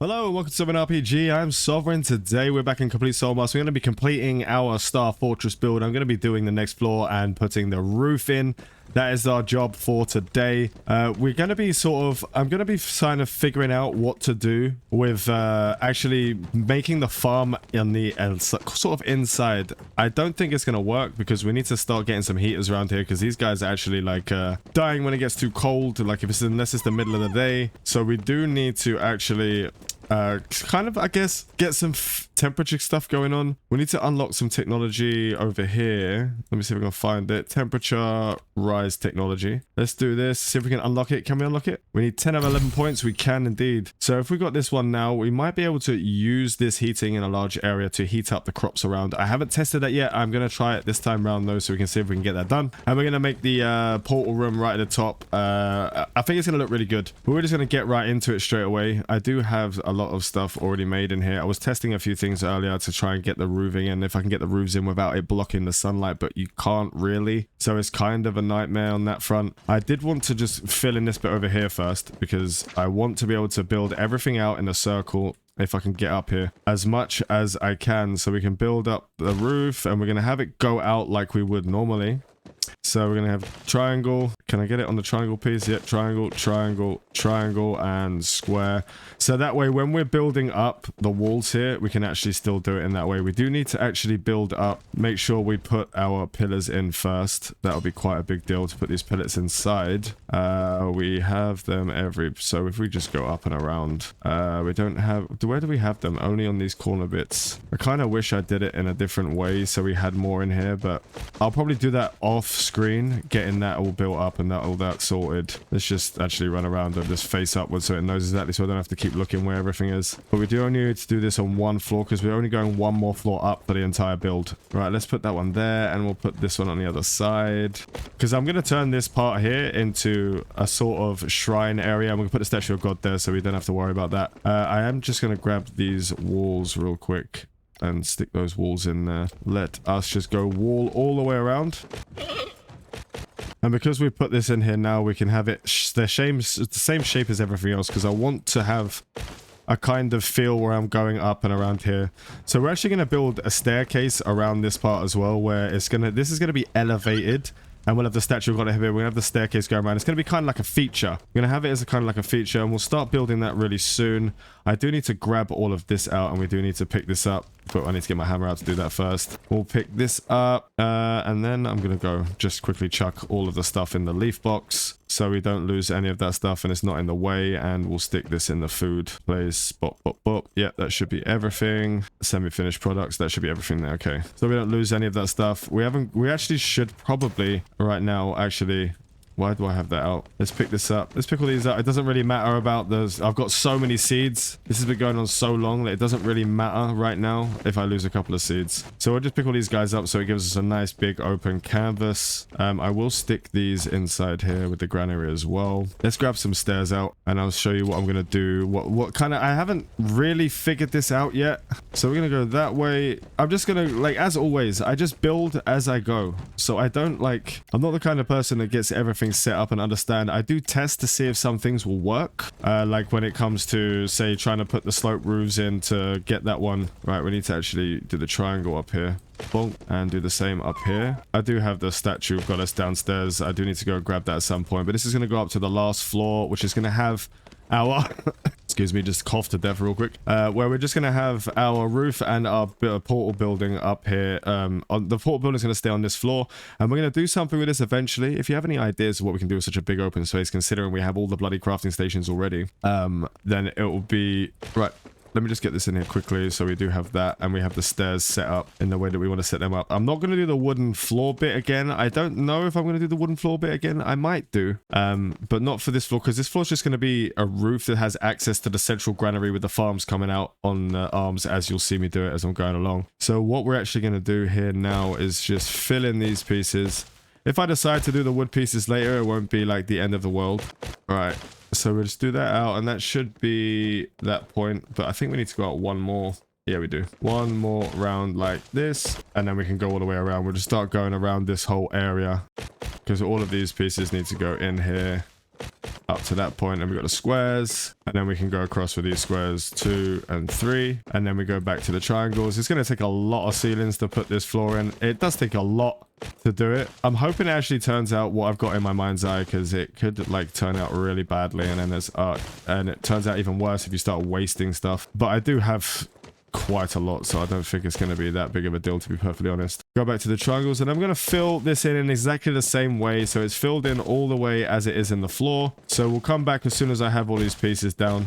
Hello and welcome to Sovereign RPG. I'm Sovereign. Today we're back in Complete Soulmask. We're going to be completing our Star Fortress build. I'm going to be doing the next floor and putting the roof in. That is our job for today. We're going to be I'm going to be kind of figuring out what to do with actually making the farm in the sort of inside. I don't think it's going to work because we need to start getting some heaters around here because these guys are actually like dying when it gets too cold, like unless it's the middle of the day. So we do need to actually kind of, I guess, get some temperature stuff going on. We need to unlock some technology over here. Let me see if we can find it. Temperature rise technology. Let's do this. See if we can unlock it. Can we unlock it? We need 10 of 11 points. We can indeed. So if we got this one now, we might be able to use this heating in a large area to heat up the crops around. I haven't tested that yet. I'm going to try it this time around though, so we can see if we can get that done. And we're going to make the portal room right at the top. I think it's going to look really good. We're just going to get right into it straight away. I do have a lot of stuff already made in here. I was testing a few things earlier to try and get the roofing in, if I can get the roofs in without it blocking the sunlight, but you can't really, so it's kind of a nightmare on that front. I did want to just fill in this bit over here first because I want to be able to build everything out in a circle if I can get up here as much as I can, so we can build up the roof and we're going to have it go out like we would normally. So we're going to have triangle. Can I get it on the triangle piece? Yep, triangle, triangle, triangle, and square. So that way, when we're building up the walls here, we can actually still do it in that way. We do need to actually build up, make sure we put our pillars in first. That'll be quite a big deal to put these pillars inside. We have them so if we just go up and around, we don't have, where do we have them? Only on these corner bits. I kind of wish I did it in a different way so we had more in here, but I'll probably do that off screen, getting that all built up and all that sorted. Let's just actually run around and just face upwards so it knows exactly, so I don't have to keep looking where everything is. But we do only need to do this on one floor because we're only going one more floor up for the entire build. Right, let's put that one there and we'll put this one on the other side because I'm going to turn this part here into a sort of shrine area and we'll put the statue of God there so we don't have to worry about that. I am just going to grab these walls real quick and stick those walls in there. Let us just go wall all the way around. And because we put this in here now, we can have it the same shape as everything else because I want to have a kind of feel where I'm going up and around here. So we're actually going to build a staircase around this part as well, where this is going to be elevated. And we'll have the statue of God here. We're going to have the staircase going around. It's going to be kind of like a feature. We're going to have it as a kind of like a feature. And we'll start building that really soon. I do need to grab all of this out. And we do need to pick this up. But I need to get my hammer out to do that first. We'll pick this up. And then I'm going to go just quickly chuck all of the stuff in the leaf box. So we don't lose any of that stuff and it's not in the way. And we'll stick this in the food place. Bop, bop, bop. Yeah, that should be everything. Semi-finished products. That should be everything there. Okay. So we don't lose any of that stuff. We actually should probably right now actually... Why do I have that out? Let's pick this up. Let's pick all these up. It doesn't really matter about those. I've got so many seeds. This has been going on so long that it doesn't really matter right now if I lose a couple of seeds. So we'll just pick all these guys up so it gives us a nice big open canvas. I will stick these inside here with the granary as well. Let's grab some stairs out and I'll show you what I'm going to do. What kind of... I haven't really figured this out yet. So we're going to go that way. I'm just going to, like, as always, I just build as I go. So I don't like... I'm not the kind of person that gets everything set up and understand. I do test to see if some things will work, like when it comes to, say, trying to put the slope roofs in to get that one right. We need to actually do the triangle up here. Bonk, and do the same up here. I do have the statue of Goddess downstairs. I do need to go grab that at some point, but this is going to go up to the last floor, which is going to have our excuse me, just coughed to death real quick, where we're just going to have our roof and our portal building up here. The portal building is going to stay on this floor, and we're going to do something with this eventually. If you have any ideas of what we can do with such a big open space, considering we have all the bloody crafting stations already, then it will be... Right. Let me just get this in here quickly. So we do have that, and we have the stairs set up in the way that we want to set them up. I'm not going to do the wooden floor bit again. I don't know if I'm going to do the wooden floor bit again. I might do, but not for this floor, because this floor is just going to be a roof that has access to the central granary with the farms coming out on the arms, as you'll see me do it as I'm going along. So what we're actually going to do here now is just fill in these pieces. If I decide to do the wood pieces later, it won't be like the end of the world. All right. So we'll just do that out, and that should be that point. But I think we need to go out one more. Yeah, we do. One more round like this, and then we can go all the way around. We'll just start going around this whole area because all of these pieces need to go in here. up to that point, and we've got the squares, and then we can go across with these squares 2 and 3, and then we go back to the triangles. It's going to take a lot of ceilings to put this floor in. It does take a lot to do it. I'm hoping it actually turns out what I've got in my mind's eye, because it could like turn out really badly, and then there's and it turns out even worse if you start wasting stuff. But I do have quite a lot, so I don't think it's going to be that big of a deal, to be perfectly honest. Go back to the triangles, and I'm going to fill this in exactly the same way, so it's filled in all the way as it is in the floor. So we'll come back as soon as I have all these pieces down.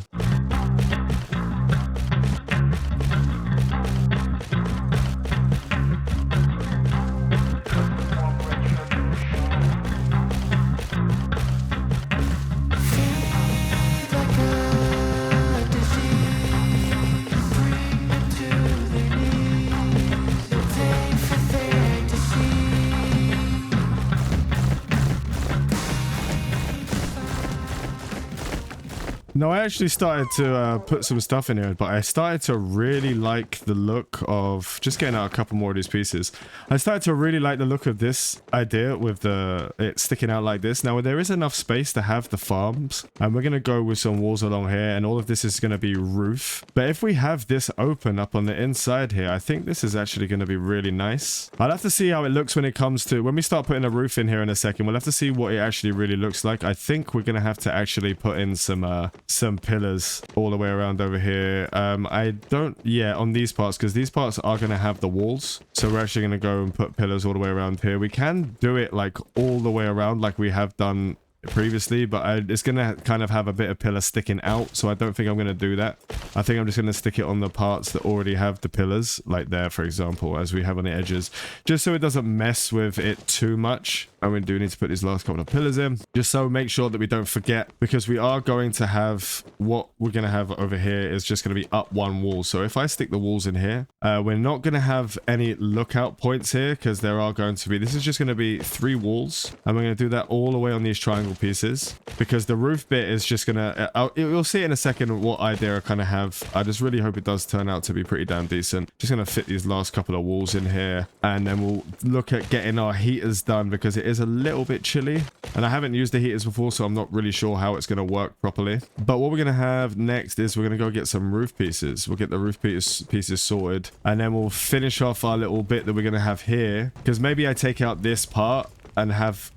No, I actually started to put some stuff in here, but I started to really like the look of just getting out a couple more of these pieces. I started to really like the look of this idea with it sticking out like this. Now, there is enough space to have the farms, and we're going to go with some walls along here, and all of this is going to be roof. But if we have this open up on the inside here, I think this is actually going to be really nice. I'll have to see how it looks when it comes to, when we start putting a roof in here in a second, we'll have to see what it actually really looks like. I think we're going to have to actually put in some pillars all the way around over here. I don't, yeah, on these parts, because these parts are going to have the walls. So we're actually going to go and put pillars all the way around here. We can do it like all the way around like we have done previously, but it's going to kind of have a bit of pillar sticking out, so I don't think I'm going to do that. I think I'm just going to stick it on the parts that already have the pillars, like there, for example, as we have on the edges, just so it doesn't mess with it too much. And we do need to put these last couple of pillars in, just so make sure that we don't forget, because we are going to have, what we're going to have over here is just going to be up one wall. So if I stick the walls in here, we're not going to have any lookout points here, because there are going to be, this is just going to be 3 walls, and we're going to do that all the way on these triangle pieces, because the roof bit is just gonna you'll see in a second what idea I kind of have. I just really hope it does turn out to be pretty damn decent. Just gonna fit these last couple of walls in here, and then we'll look at getting our heaters done, because it is a little bit chilly, and I haven't used the heaters before, so I'm not really sure how it's gonna work properly. But what we're gonna have next is we're gonna go get some roof pieces. We'll get the roof pieces sorted, and then we'll finish off our little bit that we're gonna have here, because maybe I take out this part and have,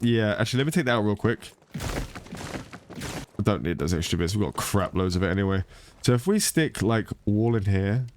yeah, actually, let me take that out real quick. I don't need those extra bits. We've got crap loads of it anyway. So if we stick like wall in here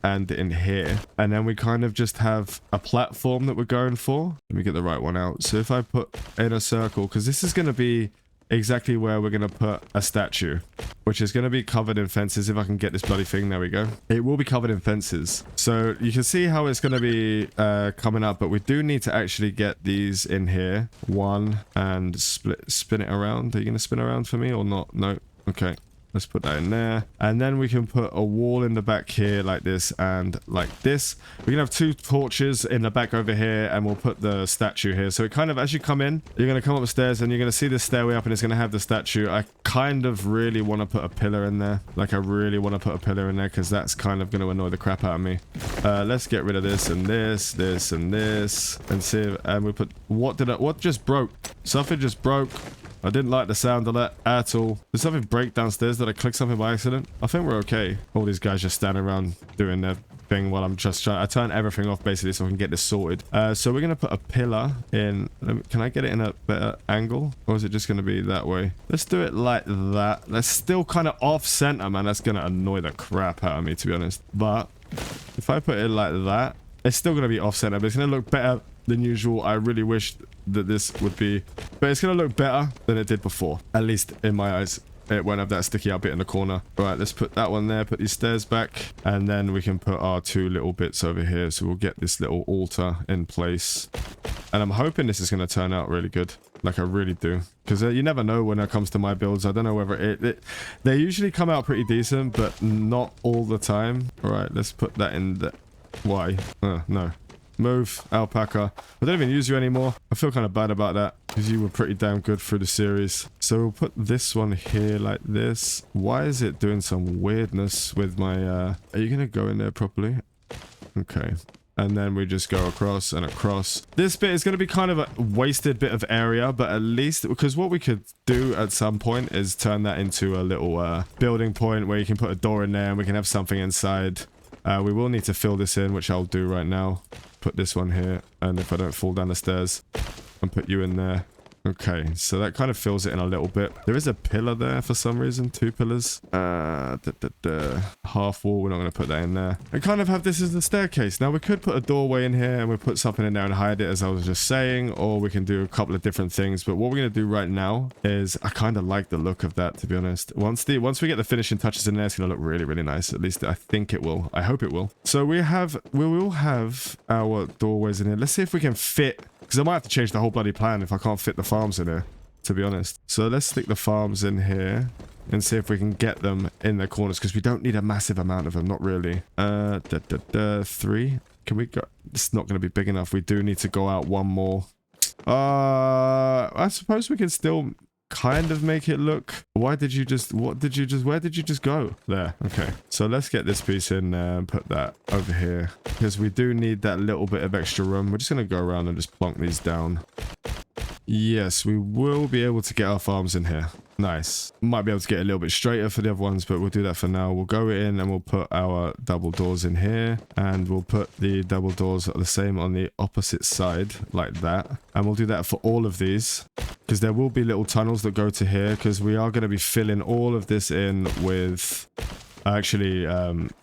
and in here, and then we kind of just have a platform that we're going for. Let me get the right one out. So if I put in a circle, because this is going to be exactly where we're going to put a statue, which is going to be covered in fences. If I can get this bloody thing, there we go. It will be covered in fences, so you can see how it's going to be coming up, but we do need to actually get these in here, one, and spin it around. Are you going to spin around for me or not? No. Okay, let's put that in there, and then we can put a wall in the back here like this and like this. We can have 2 torches in the back over here, and we'll put the statue here. So it kind of, as you come in, you're going to come up the stairs, and you're going to see the stairway up, and it's going to have the statue. I kind of really want to put a pillar in there. Like, I really want to put a pillar in there, because that's kind of going to annoy the crap out of me. Let's get rid of this and this, this and this, and see. And we put, what just broke? Something just broke. I didn't like the sound of that at all. Did something break downstairs? Did I click something by accident? I think we're okay. All these guys just standing around doing their thing while I'm just trying. I turn everything off basically so I can get this sorted. So we're going to put a pillar in. Can I get it in a better angle? Or is it just going to be that way? Let's do it like that. That's still kind of off center, man. That's going to annoy the crap out of me, to be honest. But if I put it like that, it's still going to be off center, but it's going to look better than usual. I really wish that this would be, but it's going to look better than it did before, at least in my eyes. It won't have that sticky out bit in the corner. All right, let's put that one there, put these stairs back, and then we can put our 2 little bits over here. So we'll get this little altar in place, and I'm hoping this is going to turn out really good. Like, I really do, because you never know when it comes to my builds. I don't know whether they usually come out pretty decent, but not all the time. All right, let's put that in the, why? No. Move, alpaca. I don't even use you anymore. I feel kind of bad about that, because you were pretty damn good through the series. So we'll put this one here like this. Why is it doing some weirdness with my... Are you going to go in there properly? Okay. And then we just go across and across. This bit is going to be kind of a wasted bit of area, but at least, because what we could do at some point is turn that into a little building point where you can put a door in there and we can have something inside. We will need to fill this in, which I'll do right now. Put this one here, and if I don't fall down the stairs, and put you in there. Okay, so that kind of fills it in a little bit. There is a pillar there for some reason. 2 pillars. Half wall. We're not going to put that in there. And kind of have this as the staircase. Now, we could put a doorway in here and we put something in there and hide it, as I was just saying. Or we can do a couple of different things. But what we're going to do right now is, I kind of like the look of that, to be honest. Once we get the finishing touches in there, it's going to look really, really nice. At least I think it will. I hope it will. So we will have our doorways in here. Let's see if we can fit... Because I might have to change the whole bloody plan if I can't fit the farms in here, to be honest. So let's stick the farms in here and see if we can get them in their corners, because we don't need a massive amount of them, not really. 3. Can we go? It's not going to be big enough. We do need to go out 1 more. I suppose we can still kind of make it look... Where did you just go? There. Okay. So let's get this piece in there and put that over here, because we do need that little bit of extra room. We're just going to go around and just plonk these down. Yes, we will be able to get our farms in here. Nice. Might be able to get a little bit straighter for the other ones, but we'll do that for now. We'll go in and we'll put our double doors in here, and we'll put the double doors the same on the opposite side, like that. And we'll do that for all of these, because there will be little tunnels that go to here, because we are going to be filling all of this in with actually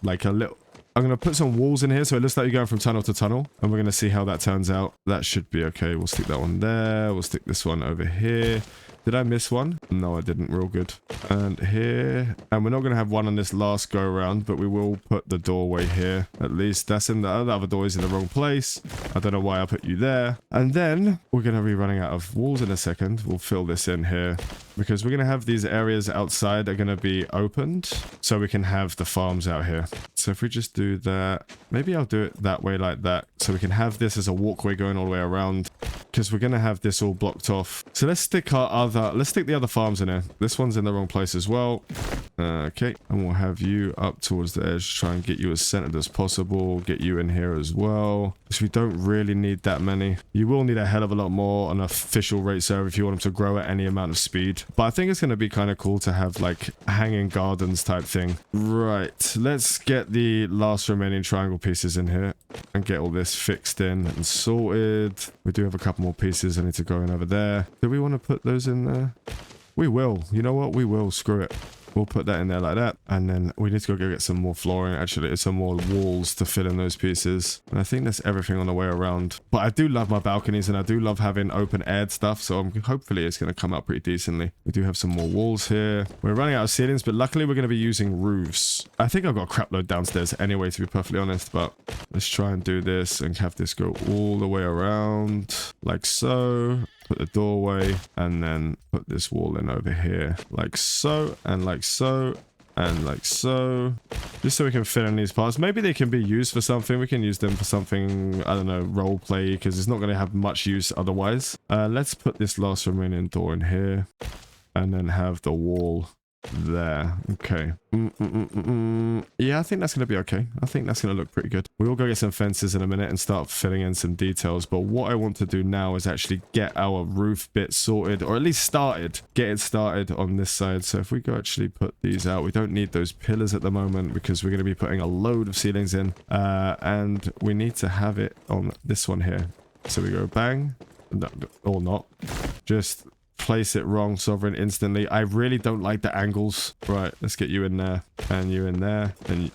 like a little... I'm going to put some walls in here, so it looks like you're going from tunnel to tunnel, and we're going to see how that turns out. That should be okay. We'll stick that one there. We'll stick this one over here. Did I miss one? No, I didn't. Real good. And here. And we're not going to have one on this last go around, but we will put the doorway here. At least that's in the other door is in the wrong place. I don't know why I put you there. And then we're going to be running out of walls in a second. We'll fill this in here, because we're going to have these areas outside are going to be opened, so we can have the farms out here. So if we just do that, maybe I'll do it that way, like that, so we can have this as a walkway going all the way around, because we're going to have this all blocked off. So let's stick the other farms in here. This one's in the wrong place as well. Okay, and we'll have you up towards the edge, try and get you as centered as possible, get you in here as well, because we don't really need that many. You will need a hell of a lot more on official rate server if you want them to grow at any amount of speed. But I think it's going to be kind of cool to have like hanging gardens type thing. Right, let's get the last remaining triangle pieces in here and get all this fixed in and sorted. We do have a couple more pieces I need to go in over there. Do we want to put those in there? We will. You know what? We will. Screw it. We'll put that in there like that. And then we need to go get some more flooring, actually. Some more walls to fill in those pieces. And I think that's everything on the way around. But I do love my balconies, and I do love having open aired stuff. So hopefully it's going to come out pretty decently. We do have some more walls here. We're running out of ceilings, but luckily we're going to be using roofs. I think I've got a crap load downstairs anyway, to be perfectly honest. But let's try and do this and have this go all the way around like so. Put the doorway, and then put this wall in over here like so, and like so, and like so, just so we can fit in these parts. Maybe they can be used for something. We can use them for something, I don't know, role play, because it's not going to have much use otherwise. Let's put this last remaining door in here, and then have the wall there. Okay. Yeah, I think that's going to be okay. I think that's going to look pretty good. We will go get some fences in a minute and start filling in some details. But what I want to do now is actually get our roof bit sorted, or at least started. Get it started on this side. So if we go actually put these out, we don't need those pillars at the moment, because we're going to be putting a load of ceilings in. And we need to have it on this one here. So we go bang. No, or not. Just... place it wrong, Sovereign, instantly. I really don't like the angles. Right, let's get you in there, and you in there, and you...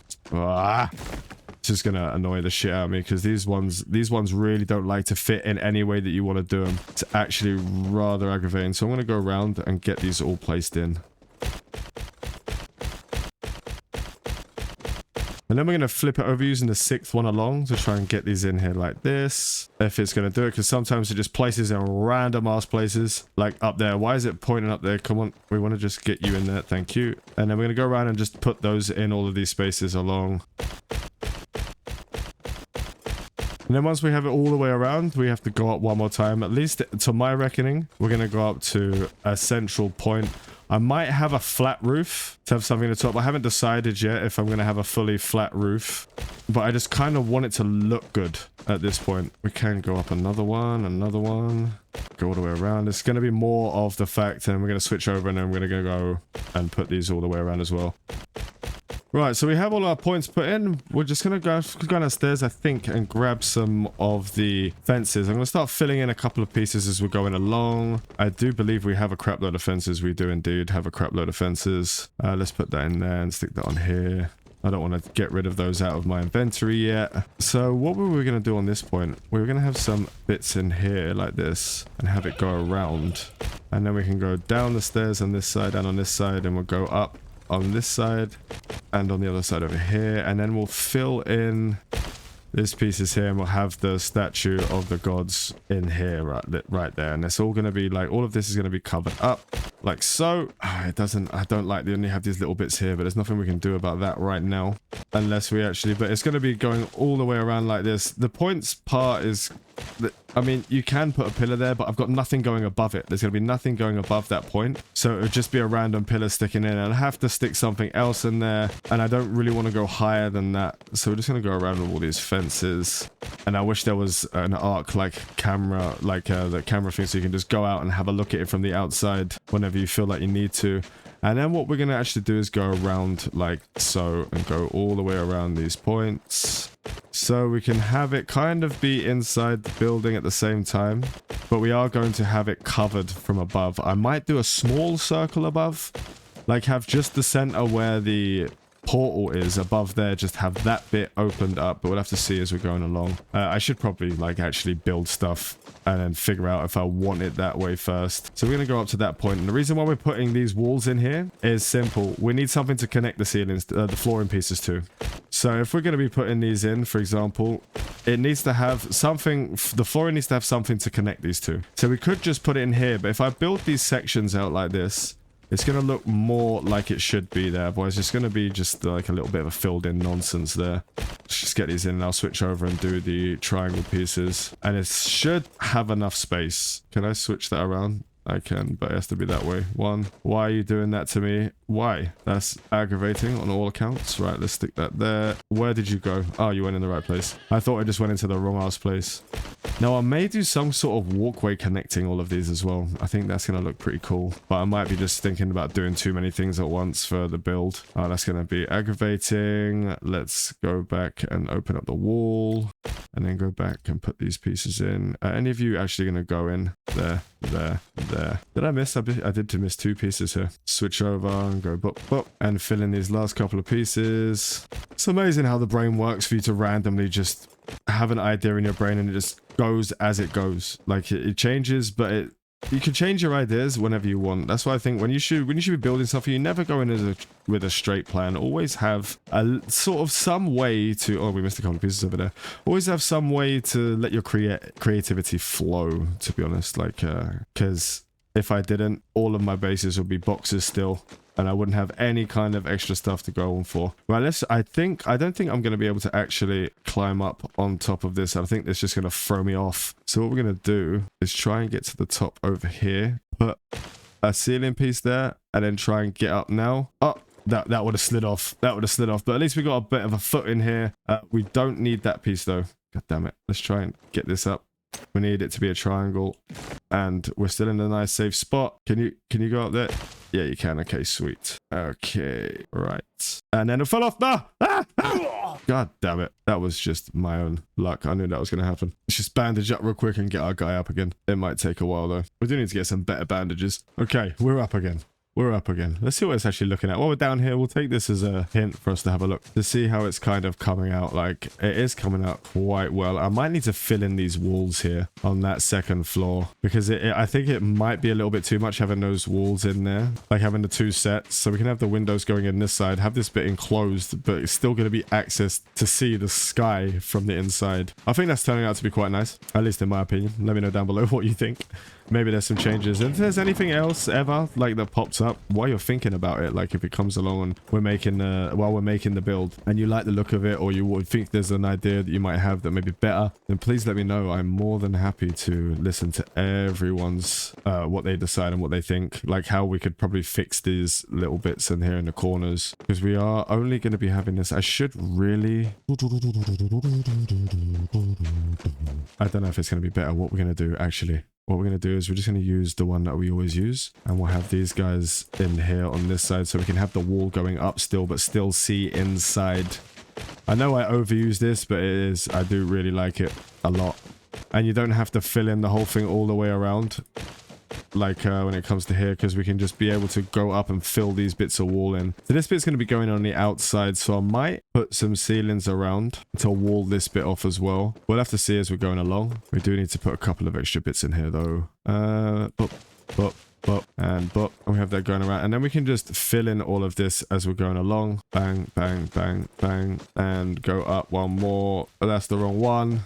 It's just gonna annoy the shit out of me, because these ones really don't like to fit in any way that you want to do them. It's actually rather aggravating. So I'm gonna go around and get these all placed in. And then we're going to flip it over using the 6th one along to try and get these in here like this. If it's going to do it, because sometimes it just places in random ass places. Like up there. Why is it pointing up there? Come on. We want to just get you in there. Thank you. And then we're going to go around and just put those in all of these spaces along. And then once we have it all the way around, we have to go up one more time. At least to my reckoning, we're going to go up to a central point. I might have a flat roof to have something to top. I haven't decided yet if I'm going to have a fully flat roof, but I just kind of want it to look good at this point. We can go up another one, go all the way around. It's going to be more of the fact, and we're going to switch over, and then we're going to go and put these all the way around as well. Right, so we have all our points put in. We're just going to go downstairs, I think, and grab some of the fences. I'm going to start filling in a couple of pieces as we're going along. I do believe we have a crap load of fences. We do indeed have a crap load of fences. Let's put that in there and stick that on here. I don't want to get rid of those out of my inventory yet. So what were we going to do on this point? We were going to have some bits in here like this and have it go around. And then we can go down the stairs on this side and on this side, and we'll go up on this side and on the other side over here, and then we'll fill in these pieces here, and we'll have the statue of the gods in here right there, and it's all going to be like, all of this is going to be covered up like so. I don't like they only have these little bits here, but there's nothing we can do about that right now unless we actually, but it's going to be going all the way around like this. The points part is I mean, you can put a pillar there, but I've got nothing going above it. There's going to be nothing going above that point. So it would just be a random pillar sticking in. And I have to stick something else in there. And I don't really want to go higher than that. So we're just going to go around with all these fences. And I wish there was an arc like camera, like the camera thing, so you can just go out and have a look at it from the outside whenever you feel like you need to. And then what we're going to actually do is go around like so and go all the way around these points. So we can have it kind of be inside the building at the same time, but we are going to have it covered from above. I might do a small circle above, like have just the center where the portal is above there, just have that bit opened up, but we'll have to see as we're going along. I should probably like actually build stuff and then figure out if I want it that way first. So we're going to go up to that point, and the reason why we're putting these walls in here is simple. We need something to connect the ceilings, the flooring pieces to. So if we're going to be putting these in, for example, it needs to have something, the flooring needs to have something to connect these two. So we could just put it in here, but if I build these sections out like this, it's going to look more like it should be there. Otherwise, it's going to be just like a little bit of a filled in nonsense there. Let's just get these in, and I'll switch over and do the triangle pieces. And it should have enough space. Can I switch that around? I can, but it has to be that way. One, why are you doing that to me? Why? That's aggravating on all accounts. Right, let's stick that there. Where did you go? Oh, you went in the right place. I thought I just went into the wrong ass place. Now, I may do some sort of walkway connecting all of these as well. I think that's going to look pretty cool. But I might be just thinking about doing too many things at once for the build. Oh, that's going to be aggravating. Let's go back and open up the wall. And then go back and put these pieces in. Are any of you actually going to go in? There, there, there. Did I miss? I did miss two pieces here. Switch over and go bop, bop. And fill in these last couple of pieces. It's amazing how the brain works for you to randomly just have an idea in your brain and it just goes as it goes. Like it changes, but you can change your ideas whenever you want. That's why I think when you should be building something, you never go in with a straight plan. Always have a sort of some way to, oh, we missed a couple of pieces over there. Always have some way to let your creativity flow, to be honest. Like, because if I didn't, all of my bases would be boxes still. And I wouldn't have any kind of extra stuff to go on for. Right, I don't think I'm going to be able to actually climb up on top of this. I think it's just going to throw me off. So what we're going to do is try and get to the top over here. Put a ceiling piece there. And then try and get up now. Oh, that would have slid off. That would have slid off. But at least we got a bit of a foot in here. We don't need that piece though. God damn it. Let's try and get this up. We need it to be a triangle. And we're still in a nice safe spot. Can you go up there? Yeah, you can. Okay, sweet. Okay, right. And then it fell off. Ah! Ah! Ah! God damn it. That was just my own luck. I knew that was going to happen. Let's just bandage up real quick and get our guy up again. It might take a while, though. We do need to get some better bandages. Okay, we're up again. We're up again. Let's see what it's actually looking at. While we're down here, we'll take this as a hint for us to have a look to see how it's kind of coming out. Like, it is coming out quite well. I might need to fill in these walls here on that second floor because I think it might be a little bit too much having those walls in there, like having the two sets. So we can have the windows going in this side, have this bit enclosed, but it's still going to be access to see the sky from the inside. I think that's turning out to be quite nice, at least in my opinion. Let me know down below what you think. Maybe there's some changes. And if there's anything else ever like that pops up while you're thinking about it. Like if it comes along and we're making while we're making the build and you like the look of it, or you would think there's an idea that you might have that may be better, then please let me know. I'm more than happy to listen to everyone's what they decide and what they think, like how we could probably fix these little bits in here in the corners, because we are only going to be having this. I should really, I don't know if it's going to be better. What we're going to do actually, what we're going to do is we're just going to use the one that we always use, and we'll have these guys in here on this side so we can have the wall going up still, but still see inside. I know I overuse this, but it is, I do really like it a lot. And you don't have to fill in the whole thing all the way around, like when it comes to here, because we can just be able to go up and fill these bits of wall in. So this bit's going to be going on the outside, so I might put some ceilings around to wall this bit off as well. We'll have to see as we're going along. We do need to put a couple of extra bits in here though. And we have that going around, and then we can just fill in all of this as we're going along. Bang, bang, bang, bang, and go up one more. Oh, that's the wrong one.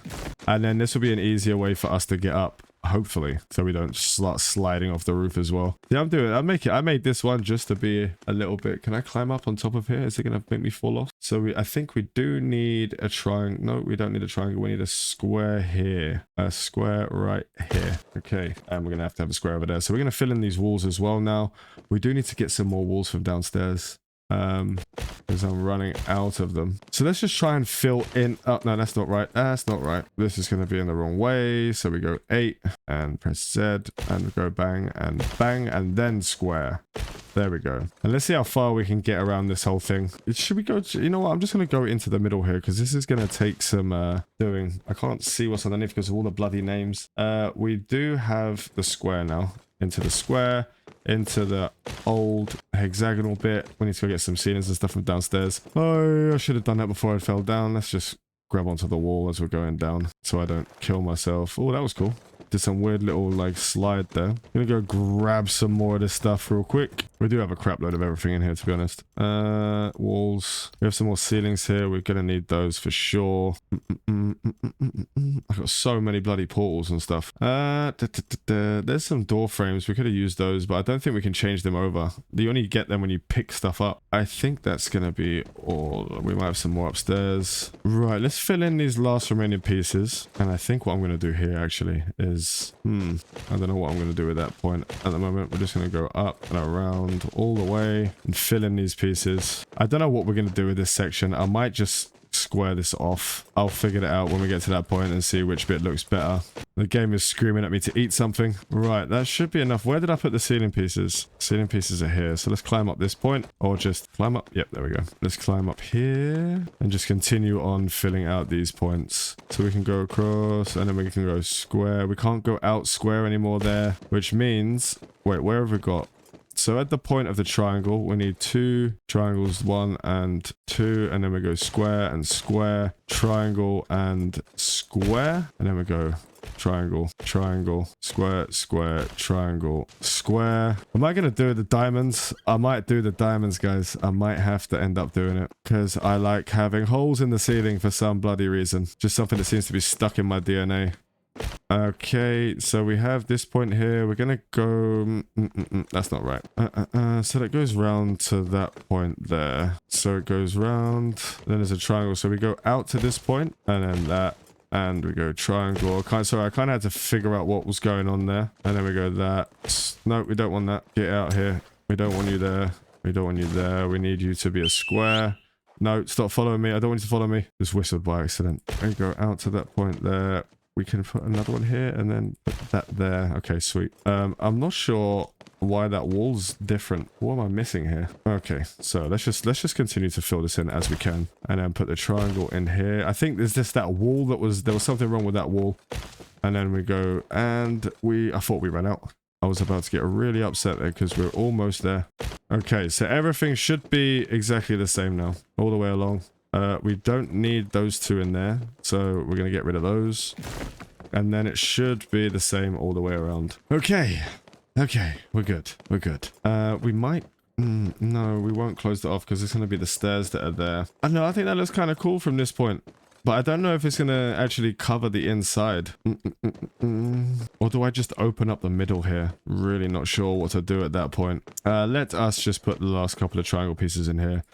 And then this will be an easier way for us to get up, hopefully, so we don't start sliding off the roof as well. Yeah, I made this one just to be a little bit. Can I climb up on top of here? Is it gonna make me fall off? So I think we do need a triangle. No, we don't need a triangle. We need a square here, a square right here. Okay, and we're gonna have to have a square over there. So we're gonna fill in these walls as well. Now we do need to get some more walls from downstairs, because I'm running out of them. So let's just try and fill in. Oh no, that's not right. That's not right. This is going to be in the wrong way. So we go 8 and press Z and go bang, and then square. There we go. And let's see how far we can get around this whole thing. Should we go to, you know what, I'm just going to go into the middle here, because this is going to take some doing. I can't see what's underneath because of all the bloody names. We do have the square now. Into the square, into the old hexagonal bit. We need to go get some ceilings and stuff from downstairs. Oh, I should have done that before I fell down. Let's just grab onto the wall as we're going down so I don't kill myself. Oh, that was cool. Did some weird little like slide there. Gonna go grab some more of this stuff real quick. We do have a crap load of everything in here, to be honest. Walls. We have some more ceilings here. We're gonna need those for sure. I've got so many bloody portals and stuff. There's some door frames. We could have used those, but I don't think we can change them over. You only get them when you pick stuff up. I think that's gonna be all. We might have some more upstairs. Right, let's fill in these last remaining pieces. And I think what I'm gonna do here actually is, I don't know what I'm going to do at that point. At the moment, we're just going to go up and around all the way and fill in these pieces. I don't know what we're going to do with this section. I might just square this off. I'll figure it out when we get to that point and see which bit looks better. The game is screaming at me to eat something. Right, that should be enough. Where did I put the ceiling pieces? Ceiling pieces are here. So let's climb up this point, or just climb up. Yep, there we go. Let's climb up here and just continue on filling out these points. So we can go across and then we can go square. We can't go out square anymore there, which means, wait, where have we got? So at the point of the triangle, we need 2 triangles, 1 and 2, and then we go square and square, triangle and square, and then we go triangle, triangle, square, square, triangle, square. Am I going to do the diamonds? I might do the diamonds, guys. I might have to end up doing it because I like having holes in the ceiling for some bloody reason. Just something that seems to be stuck in my DNA. Okay, so we have this point here. We're gonna go, that's not right. So that goes round to that point there. So it goes round, then there's a triangle. So we go out to this point and then that, and we go triangle. Sorry, I kind of had to figure out what was going on there. And then we go that. No, we don't want that. Get out here. We don't want you there. We don't want you there. We need you to be a square. No, stop following me. I don't want you to follow me. Just whistled by accident. And go out to that point there. We can put another one here and then put that there. Okay, sweet. I'm not sure why that wall's different. What am I missing here? Okay, so let's just continue to fill this in as we can, and then put the triangle in here. I think there's just that wall there was something wrong with that wall, and then we go and I thought we ran out. I was about to get really upset there because we're almost there. Okay, so everything should be exactly the same now, all the way along. We don't need those 2 in there, so we're going to get rid of those. And then it should be the same all the way around. Okay. Okay, we're good. We're good. We might... no, we won't close that off because it's going to be the stairs that are there. I know, I think that looks kind of cool from this point. But I don't know if it's going to actually cover the inside. Or do I just open up the middle here? Really not sure what to do at that point. Let us just put the last couple of triangle pieces in here.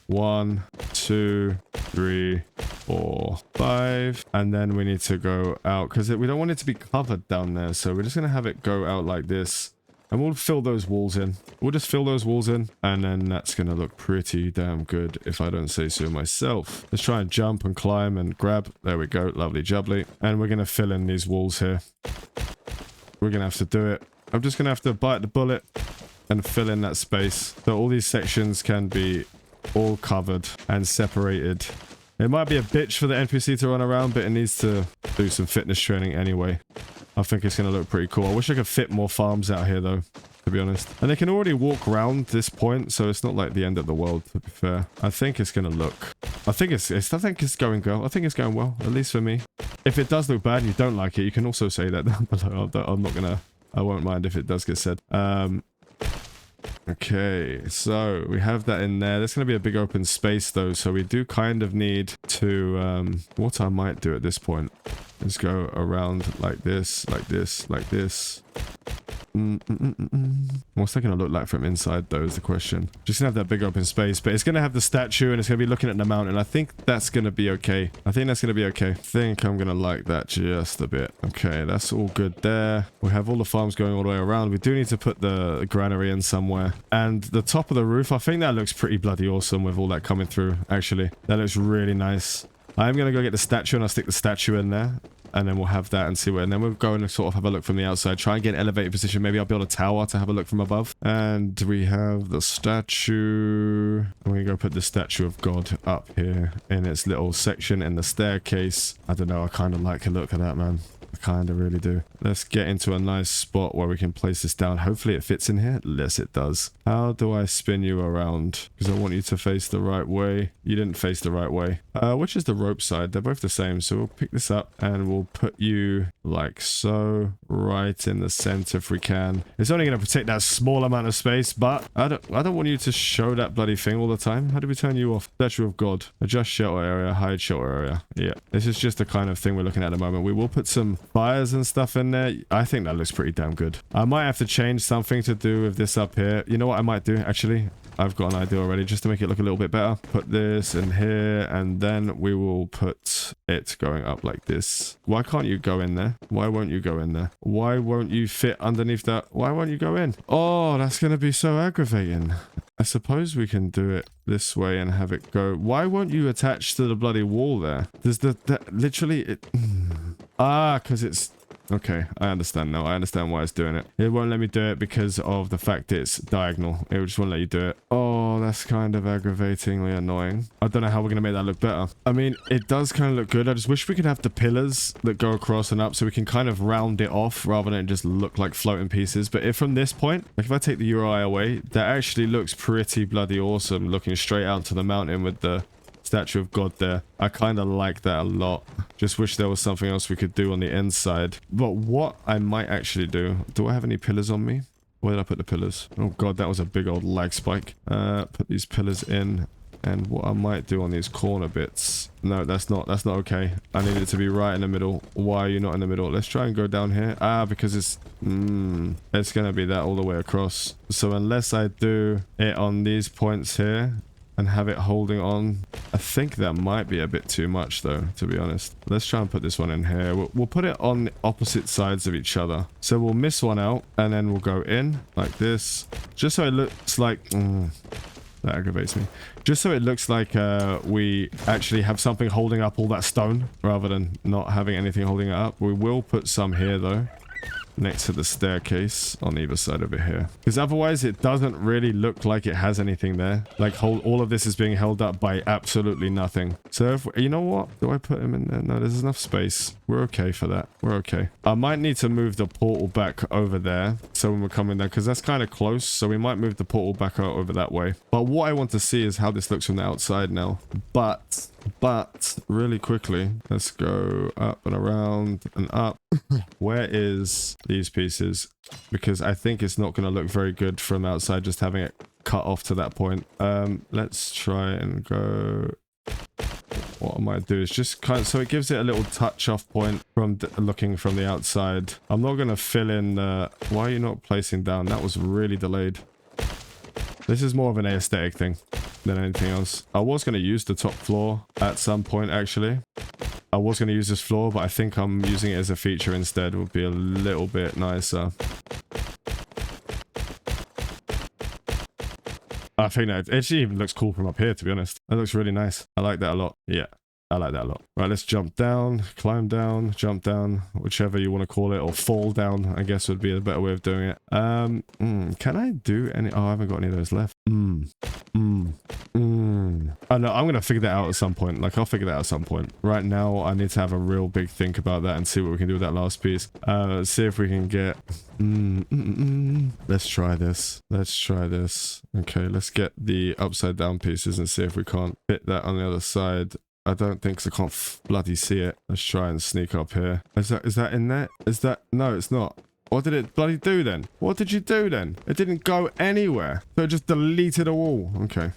1, 2, 3, 4, 5. And then we need to go out because we don't want it to be covered down there. So we're just going to have it go out like this. And we'll fill those walls in. We'll just fill those walls in. And then that's going to look pretty damn good if I don't say so myself. Let's try and jump and climb and grab. There we go. Lovely jubbly. And we're going to fill in these walls here. We're going to have to do it. I'm just going to have to bite the bullet and fill in that space. So all these sections can be all covered and separated. It might be a bitch for the NPC to run around, but it needs to do some fitness training anyway. I think it's going to look pretty cool. I wish I could fit more farms out here, though, to be honest. And they can already walk around this point, so it's not like the end of the world, to be fair. I think it's going to look... I think it's going well. I think it's going well, at least for me. If it does look bad and you don't like it, you can also say that down below. I'm not going to... I won't mind if it does get said. Okay, so we have that in there. There's going to be a big open space, though, so we do kind of need to... what I might do at this point is go around like this, like this, like this. What's that going to look like from inside, though, is the question. Just going to have that big open space, but it's going to have the statue and it's going to be looking at the mountain. I think that's going to be okay. I think that's going to be okay. I think I'm going to like that just a bit. Okay, that's all good there. We have all the farms going all the way around. We do need to put the granary in somewhere. And the top of the roof, I think that looks pretty bloody awesome with all that coming through, actually. That looks really nice. I'm going to go get the statue and I'll stick the statue in there. And then we'll have that and see where. And then we'll go and sort of have a look from the outside. Try and get an elevated position. Maybe I'll build a tower to have a look from above. And we have the statue. I'm going to go put the statue of God up here in its little section in the staircase. I don't know. I kind of like the look of that, man. I kind of really do. Let's get into a nice spot where we can place this down. Hopefully it fits in here. Yes, it does. How do I spin you around? Because I want you to face the right way. You didn't face the right way. Which is the rope side? They're both the same. So we'll pick this up and we'll put you like so right in the center if we can. It's only going to protect that small amount of space, but I don't want you to show that bloody thing all the time. How do we turn you off? Statue of God. Adjust shelter area, hide shelter area. Yeah, this is just the kind of thing we're looking at the moment. We will put some fires and stuff in there. I think that looks pretty damn good. I might have to change something to do with this up here. You know what I might do, actually? I've got an idea already just to make it look a little bit better. Put this in here and then we will put it going up like this. Why can't you go in there? Why won't you go in there? Why won't you fit underneath that? Why won't you go in? Oh, that's going to be so aggravating. I suppose we can do it this way and have it go. Why won't you attach to the bloody wall there? There's literally it. Because it's... Okay, I understand now. I understand why it's doing it. It won't let me do it because of the fact it's diagonal. It just won't let you do it. Oh, that's kind of aggravatingly annoying. I don't know how we're going to make that look better. I mean, it does kind of look good. I just wish we could have the pillars that go across and up so we can kind of round it off rather than just look like floating pieces. But if from this point, like if I take the UI away, that actually looks pretty bloody awesome looking straight out to the mountain with the statue of God there. I kind of like that a lot. Just wish there was something else we could do on the inside. But what I might actually do... Do I have any pillars on me? Where did I put the pillars? Oh god, that was a big old lag spike. Put these pillars in. And what I might do on these corner bits... No, that's not okay. I need it to be right in the middle. Why are you not in the middle? Let's try and go down here. Because it's... it's going to be that all the way across. So unless I do it on these points here... and have it holding on. I think that might be a bit too much though, to be honest. Let's try and put this one in here. We'll put it on the opposite sides of each other. So we'll miss one out and then we'll go in like this. Just so it looks like... that aggravates me. Just so it looks like we actually have something holding up all that stone rather than not having anything holding it up. We will put some here though. Next to the staircase on either side over here. Because otherwise it doesn't really look like it has anything there. Like all of this is being held up by absolutely nothing. So if, you know what? Do I put him in there? No, there's enough space. We're okay for that. We're okay. I might need to move the portal back over there. So when we're coming down, because that's kind of close. So we might move the portal back over that way. But what I want to see is how this looks from the outside now. But really quickly, let's go up and around and up. Where is these pieces? Because I think it's not going to look very good from outside just having it cut off to that point. Let's try and go what I might do is just kind of, so it gives it a little touch off point from looking from the outside. I'm not going to fill in, why are you not placing down? That was really delayed. This is more of an aesthetic thing than anything else. I was going to use the top floor at some point, actually. I was going to use this floor, but I think I'm using it as a feature instead. It would be a little bit nicer. I think that it actually even looks cool from up here, to be honest. That looks really nice. I like that a lot. Yeah, I like that a lot. Right, let's jump down, climb down, jump down, whichever you want to call it, or fall down, I guess would be a better way of doing it. Can I do any... Oh, I haven't got any of those left. I know, I'm going to figure that out at some point. Like, I'll figure that out at some point. Right now, I need to have a real big think about that and see what we can do with that last piece. Let's see if we can get... Let's try this. Let's try this. Okay, let's get the upside down pieces and see if we can't fit that on the other side. I don't think so. I can't bloody see it. Let's try and sneak up here. Is that in there? Is that... No, it's not. What did it bloody do then? What did you do then? It didn't go anywhere. So it just deleted a wall. Okay.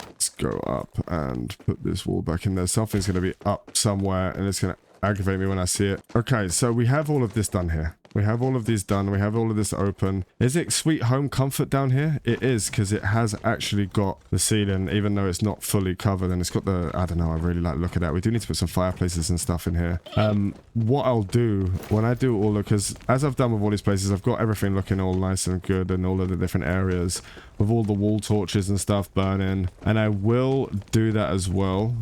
Let's go up and put this wall back in there. Something's going to be up somewhere and it's going to aggravate me when I see it. Okay, so we have all of this done here. We have all of these done. We have all of this open. Is it Sweet Home Comfort down here? It is, because it has actually got the ceiling, even though it's not fully covered. And it's got the, I don't know, I really like the look at that. We do need to put some fireplaces and stuff in here. What I'll do when I do all of, because as I've done with all these places, I've got everything looking all nice and good and all of the different areas with all the wall torches and stuff burning. And I will do that as well.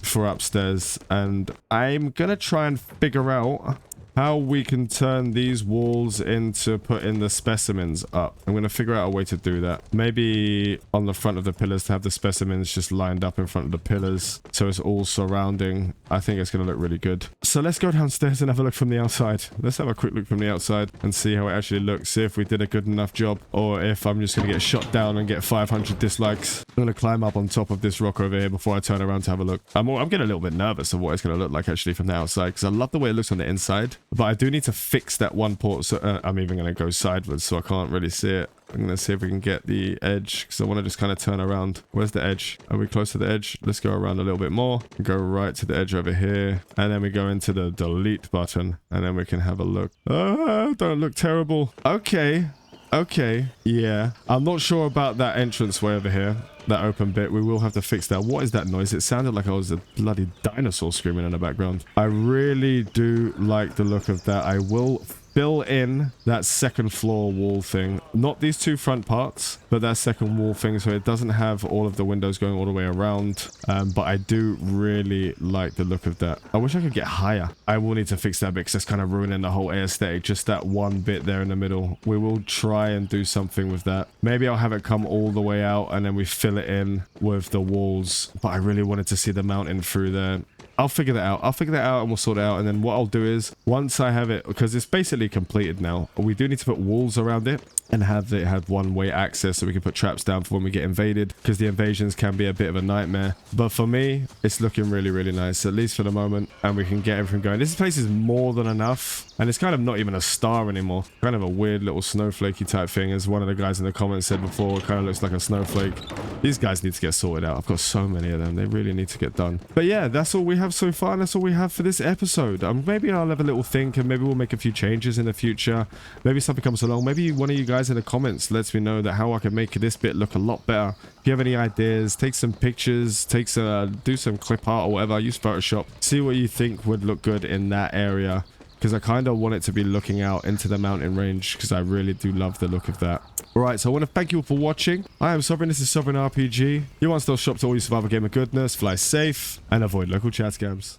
For upstairs, and I'm gonna try and figure out how we can turn these walls into putting the specimens up. I'm going to figure out a way to do that. Maybe on the front of the pillars to have the specimens just lined up in front of the pillars so it's all surrounding. I think it's going to look really good. So let's go downstairs and have a look from the outside. Let's have a quick look from the outside and see how it actually looks. See if we did a good enough job or if I'm just going to get shot down and get 500 dislikes. I'm going to climb up on top of this rock over here before I turn around to have a look. I'm getting a little bit nervous of what it's going to look like actually from the outside because I love the way it looks on the inside. But I do need to fix that one port, so I'm even going to go sideways so I can't really see it. I'm going to see if we can get the edge, because I want to just kind of turn around. Where's the edge? Are we close to the edge? Let's go around a little bit more. Go right to the edge over here, and then we go into the delete button, and then we can have a look. Oh, don't look terrible. Okay. Okay. Yeah. I'm not sure about that entranceway over here. That open bit, we will have to fix that. What is that noise? It sounded like I was a bloody dinosaur screaming in the background. I really do like the look of that. I will fill in that second floor wall thing. Not these two front parts, but that second wall thing, so it doesn't have all of the windows going all the way around. But I do really like the look of that. I wish I could get higher. I will need to fix that bit because that's kind of ruining the whole aesthetic. Just that one bit there in the middle. We will try and do something with that. Maybe I'll have it come all the way out and then we fill it in with the walls. But I really wanted to see the mountain through there. I'll figure that out. I'll figure that out and we'll sort it out. And then what I'll do is, once I have it, because it's basically completed now, we do need to put walls around it and have it have one-way access so we can put traps down for when we get invaded, because the invasions can be a bit of a nightmare. But for me, it's looking really, really nice, at least for the moment, and we can get everything going. This place is more than enough, and it's kind of not even a star anymore. Kind of a weird little snowflakey type thing, as one of the guys in the comments said before. It kind of looks like a snowflake. These guys need to get sorted out. I've got so many of them. They really need to get done. But yeah, that's all we have so far, and that's all we have for this episode. Maybe I'll have a little think, and maybe we'll make a few changes in the future. Maybe something comes along. Maybe one of you guys in the comments lets me know that how I can make this bit look a lot better. If you have any ideas, take some pictures, do some clip art or whatever, use Photoshop. See what you think would look good in that area, because I kind of want it to be looking out into the mountain range, because I really do love the look of that. Alright, so I want to thank you all for watching. I am Sovereign, this is Sovereign RPG. Your one-stop shop to all your survival gamer goodness. Fly safe and avoid local chat scams.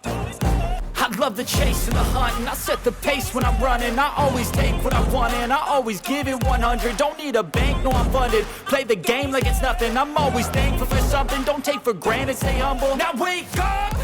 I love the chase and the hunt, and I set the pace when I'm running. I always take what I want and I always give it 100. Don't need a bank, no I'm funded. Play the game like it's nothing. I'm always thankful for something. Don't take for granted, stay humble. Now wake up!